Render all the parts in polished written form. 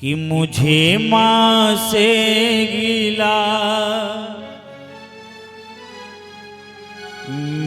कि मुझे माँ से गिला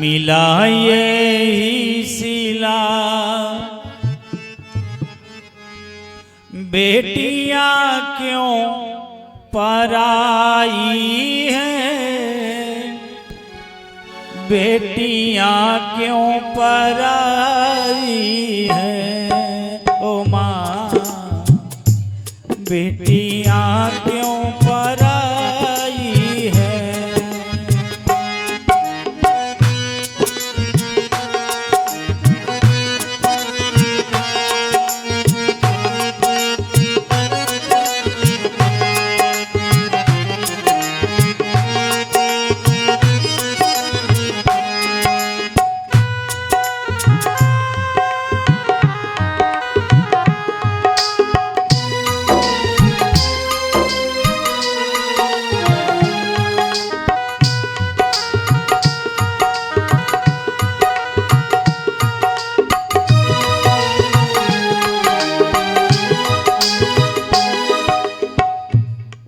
मिला ये सिला, बेटियां क्यों पराई हैं, बेटियां क्यों पराई हैं। ओ माँ बेटियां क्यों पराई हैं।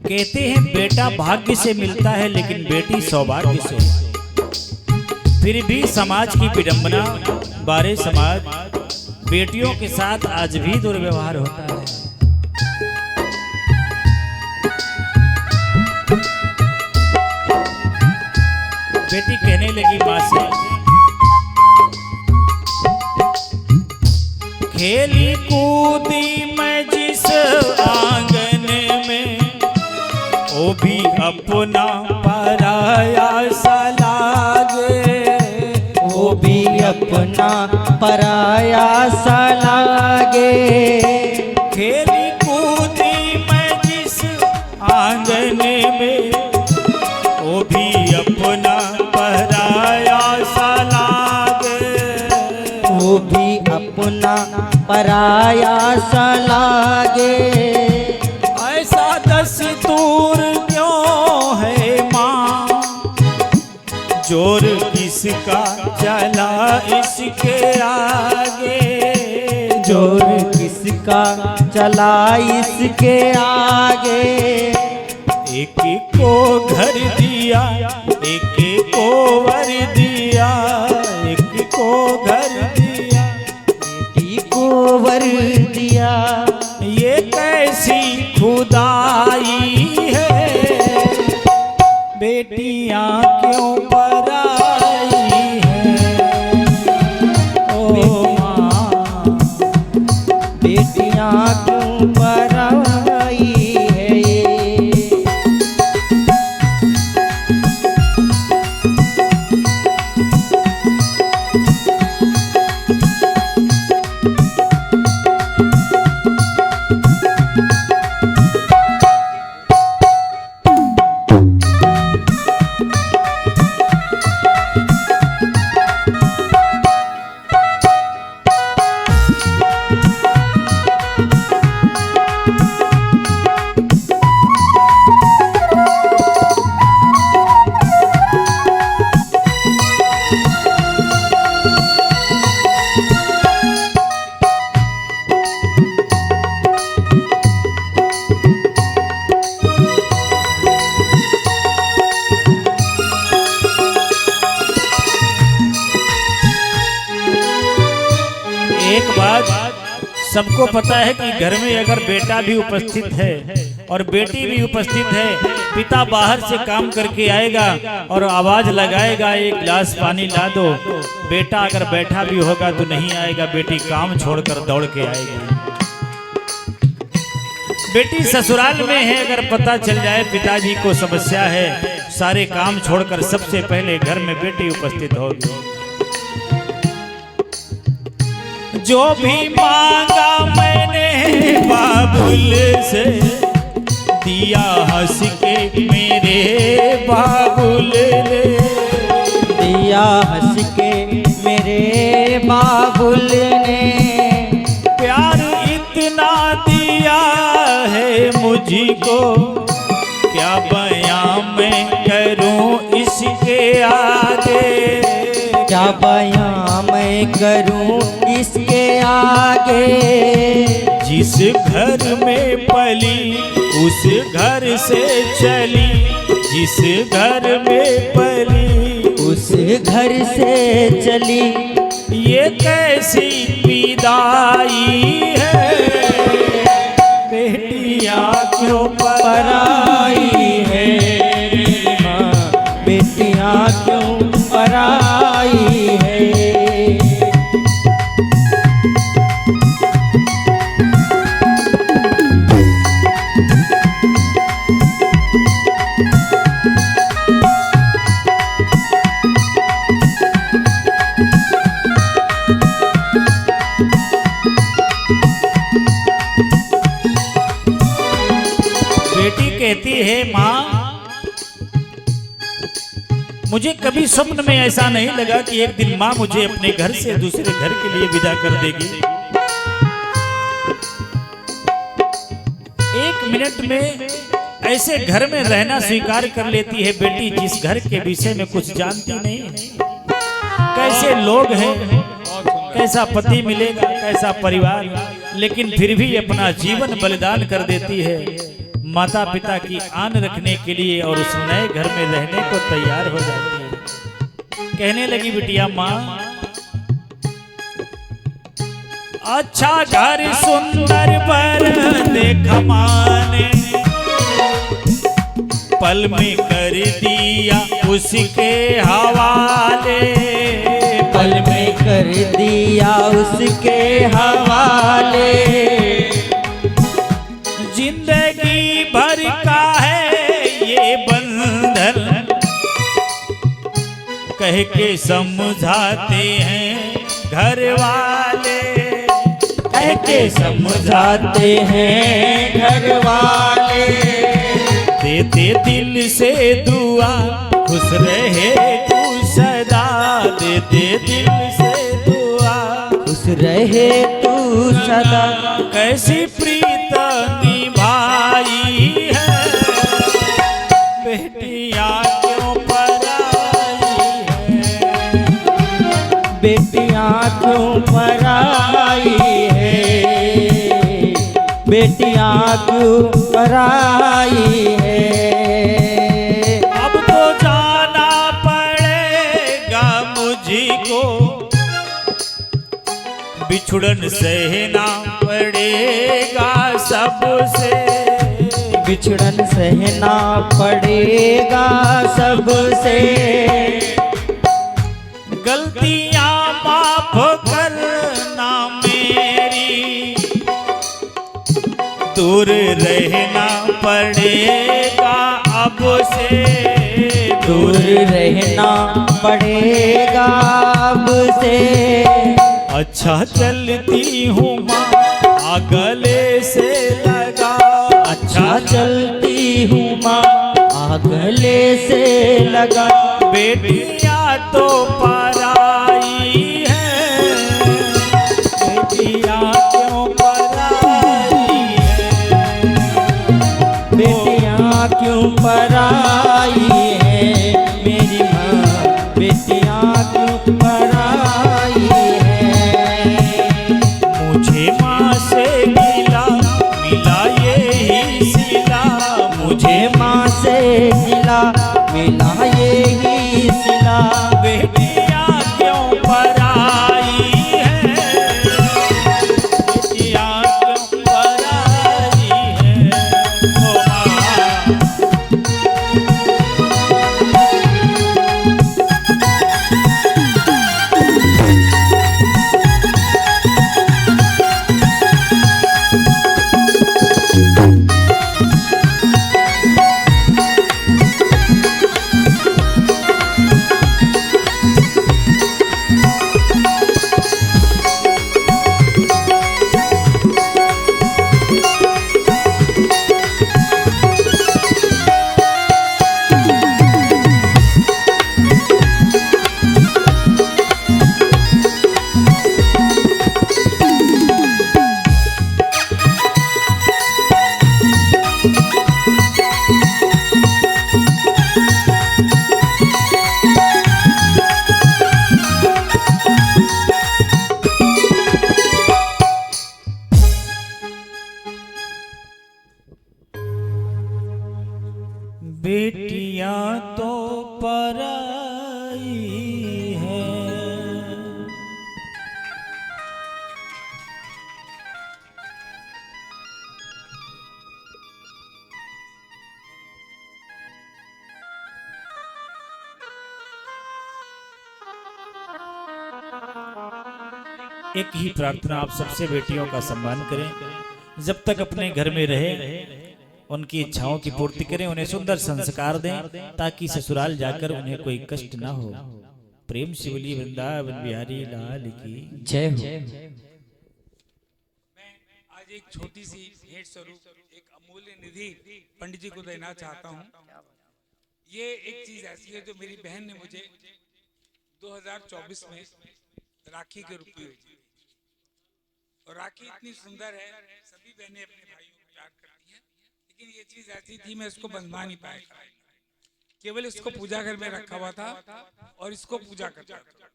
कहते हैं बेटा भाग्य से मिलता है लेकिन बेटी सौभाग्य से। फिर भी समाज की विडंबना बारे समाज बेटियों के साथ आज भी दुर्व्यवहार होता है। बेटी कहने लगी माँ से, खेली कूदी मैं जिस आंगन में, वो भी अपना पराया सा लागे, वो भी अपना पराया सा लागे। खेली कूदी मैं जिस आंगन में, वो भी अपना पराया सा लागे, वो भी अपना पराया सा लागे। ऐसा दस्तूर क्यों है माँ, जोर किसका चला इसके आगे, जोर किसका चला इसके आगे। एक को घर दिया, एक को वर दिया, एक को घर दिया, बेटी को वर दिया। ये कैसी खुदाई है, बेटियां क्यों पराई हैं। ओ माँ बेटियां क्यों पराई है ये। एक बात सबको पता है कि घर में अगर बेटा भी उपस्थित है और बेटी भी उपस्थित है, पिता बाहर से काम करके आएगा और आवाज लगाएगा एक गिलास पानी ला दो, बेटा अगर बैठा भी होगा तो नहीं आएगा, बेटी काम छोड़कर दौड़ के आएगी। बेटी ससुराल में है, अगर पता चल जाए पिताजी को समस्या है, सारे काम छोड़कर सबसे पहले घर में बेटी उपस्थित होगी। जो भी मांगा मैंने बाबुल से, दिया हंस के मेरे बाबुल ने, दिया हंस के मेरे बाबुल ने। प्यार इतना दिया है मुझको, क्या बयां मैं करूं इसके आगे, क्या बयां मैं करूं इसके आगे। जिस घर में पली उस घर से चली, जिस घर में पली उस घर से चली। ये कैसी विदाई है, बेटियां क्यों पराई है मेरी माँ, बेटियां क्यों पराई है। बेटी कहती है, माँ मुझे कभी स्वप्न में ऐसा नहीं लगा कि एक दिन माँ मुझे अपने घर से दूसरे घर के लिए विदा कर देगी। एक मिनट में ऐसे घर में रहना स्वीकार कर लेती है बेटी जिस घर के विषय में कुछ जानती नहीं है। कैसे लोग हैं, कैसा पति मिलेगा, कैसा परिवार, लेकिन फिर भी अपना जीवन बलिदान कर देती है माता पिता की आन रखने के लिए और उस नए घर में रहने को तैयार हो जाती है। कहने लगी, बिटिया माँ अच्छा घर सुंदर पर देखा माने, पल में कर दिया उसके हवाले, पल में कर दिया उसके हवाले। जिंदगी भर का है ये बंधन, कह के समझाते हैं घर वाले, कह के समझाते हैं घर वाले। देते दिल से दुआ खुश रहे तू सदा, देते दिल से दुआ खुश रहे तू सदा। कैसी प्रीत निभाई है, बेटियां क्यों पराई है, बेटियां क्यों पराई है, बेटियां क्यों पराई है। अब तो जाना पड़ेगा मुझको, बिछुड़न सहना पड़ेगा सबसे, बिछड़न सहना पड़ेगा सबसे। गलतियां माफ करना मेरी, दूर रहना पड़ेगा अब से, दूर रहना पड़ेगा अब से। अच्छा चलती हूँ माँ आ गले से लगा, अच्छा चलती हूँ माँ आ गले से लगा। बेटियां तो पराई है, बेटियां क्यों पराई है, बेटियां क्यों पराई है मेरी माँ, बेटियां क्यों पराई है। मुझे माँ से मिला यही सिला, मुझे माँ से मिला यही सिला। बेटियां क्यों पराई है, बेटियां क्यों पराई है, ओ माँ। एक ही प्रार्थना आप सबसे बेटियों का सम्मान करें, जब तक अपने घर में रहे उनकी इच्छाओं की पूर्ति करें, उन्हें सुंदर संस्कार दें ताकि ससुराल जाकर उन्हें कोई कष्ट ना हो। प्रेम से बोलिए वृंदावन बिहारी लाल की जय हो। मैं आज एक छोटी सी भेंट स्वरूप एक अमूल्य निधि पंडित जी को देना चाहता हूँ। ये एक चीज ऐसी है जो मेरी बहन ने मुझे 2024 में राखी के रूप में दी। और राखी इतनी सुंदर है, सभी बहनें अपने भाइयों को प्यार करती हैं, लेकिन ये चीज ऐसी थी मैं इसको बंधवा नहीं पाया, केवल इसको पूजा घर में रखा हुआ था और इसको पूजा करता था।